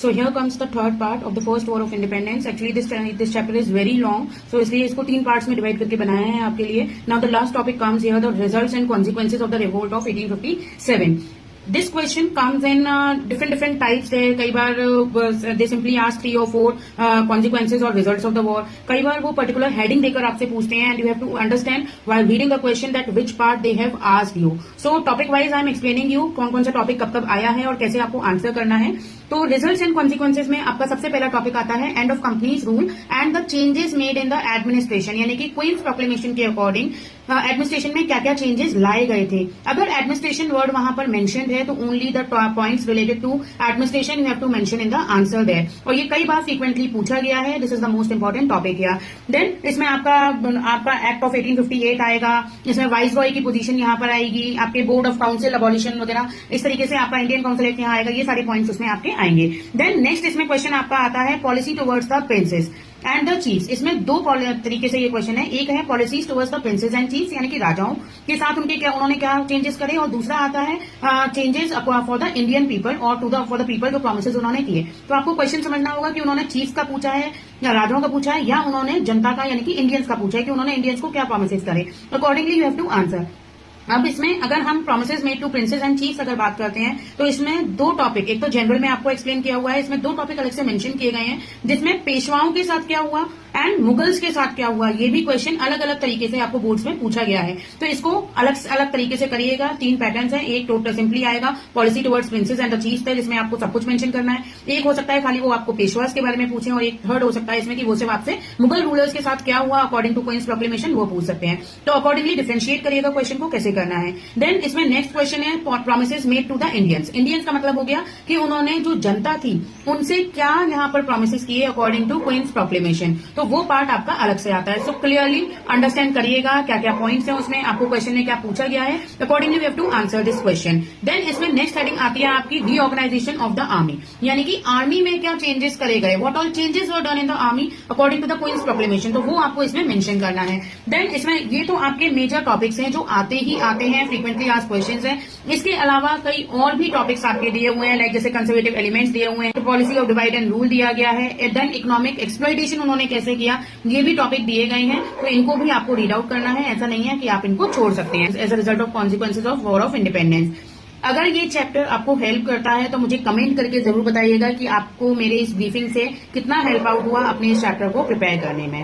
So here comes the third part of the first war of independence. Actually this chapter is very long, so इसलिए इसको 3 parts में divide करके बनाया है आपके लिए. Now the last topic comes here, the results and consequences of the revolt of 1857. This question comes in different types. कई बार they simply ask 3 or 4 consequences or results of the war. कई बार वो particular heading देकर आपसे पूछते हैं and you have to understand while reading the question that which part they have asked you. So topic wise I am explaining you कौन कौन सा topic कब कब आया है और कैसे आपको आंसर करना है. तो रिजल्ट्स एंड कॉन्सिक्वेंसेज में आपका सबसे पहला टॉपिक आता है end of companies rule and the changes made in the administration, यानी कि क्वींस प्रोक्लेमेशन के अकॉर्डिंग एडमिनिस्ट्रेशन में क्या क्या चेंजेस लाए गए थे. अगर एडमिनिस्ट्रेशन वर्ड वहां पर मेंशन्ड है तो only the points related to administration you have to mention in the answer there, और ये कई बार फ्रीक्वेंटली पूछा गया है. This is the most important topic here. Then इसमें आपका एक्ट ऑफ 1858 आएगा, इसमें वाइस रॉय की पोजीशन यहां पर आएगी, आपके बोर्ड ऑफ काउंसिल अबॉलिशन वगैरह इस तरीके से आपका इंडियन काउंसिल एक्ट यहां आएगा. ये सारे पॉइंट्स उसमें आपके आएंगे. देन नेक्स्ट इसमें क्वेश्चन आपका आता है policy towards the princess and the chiefs. इसमें 2 तरीके से ये क्वेश्चन है. एक है policies towards the princess and chiefs, यानी कि राजाओं के साथ उन्होंने क्या चेंजेस करे, और दूसरा आता है changes for the Indian people और फॉर द पीपल जो प्रोमिसेस उन्होंने किए. तो आपको क्वेश्चन समझना होगा कि उन्होंने चीफ्स का पूछा है या राजाओं का पूछा है या उन्होंने जनता का यानी कि इंडियंस का पूछा है कि उन्होंने इंडियंस को क्या प्रोमिसेस करे. Accordingly you have to answer. अब इसमें अगर हम promises made to princes and chiefs अगर बात करते हैं तो इसमें 2 टॉपिक, एक तो जनरल में आपको एक्सप्लेन किया हुआ है, इसमें 2 टॉपिक अलग से मेंशन किए गए हैं जिसमें पेशवाओं के साथ क्या हुआ एंड मुगल्स के साथ क्या हुआ. ये भी क्वेश्चन अलग अलग तरीके से आपको बोर्ड्स में पूछा गया है. तो इसको अलग अलग तरीके से करिएगा. 3 पैटर्न्स हैं. एक टोटल सिंपली आएगा policy towards princess and the chiefs है जिसमें आपको सब कुछ मेंशन करना है. एक हो सकता है खाली वो आपको पेशवास के बारे में पूछे, और एक थर्ड हो सकता है इसमें कि वो सिर्फ आपसे मुगल रूलर्स के साथ क्या हुआ अकॉर्डिंग टू क्वींस प्रोक्लेमेशन वो पूछ सकते हैं. तो अकॉर्डिंगली डिफरेंशिएट करिएगा क्वेश्चन को कैसे करना है. देन इसमें नेक्स्ट क्वेश्चन है promises made to the Indians. Indians का मतलब हो गया कि उन्होंने जो जनता थी उनसे क्या यहाँ पर प्रोमिसेस किए अकॉर्डिंग टू क्वींस प्रोक्लेमेशन. तो वो पार्ट आपका अलग से आता है. सो क्लियरली अंडरस्टैंड करिएगा क्या क्या पॉइंट्स हैं उसमें, आपको क्वेश्चन में क्या पूछा गया है. Accordingly we have to answer this question. Then इसमें नेक्स्ट हेडिंग आती है आपकी रीऑर्गेनाइजेशन ऑफ द आर्मी, यानी कि आर्मी में क्या चेंजेस करे गए, what all changes were done in the army according to the queen's proclamation. तो वो आपको इसमें मेंशन करना है. देन इसमें ये तो आपके मेजर टॉपिक्स हैं जो आते ही आते हैं, फ्रीक्वेंटली आस्क्ड क्वेश्चंस हैं. इसके अलावा कई और भी टॉपिक्स आपके दिए हुए हैं, लाइक जैसे कंजर्वेटिव एलिमेंट्स दिए हुए हैं, policy of divide and rule दिया गया है. देन इकोनॉमिक एक्सप्लॉइटेशन उन्होंने कैसे किया, ये भी टॉपिक दिए गए हैं. तो इनको भी आपको रीड आउट करना है. ऐसा नहीं है कि आप इनको छोड़ सकते हैं as a result of consequences of war of independence. अगर ये चैप्टर आपको हेल्प करता है तो मुझे कमेंट करके जरूर बताइएगा कि आपको मेरे इस ब्रीफिंग से कितना हेल्प आउट हुआ अपने इस चैप्टर को प्रिपेयर करने में.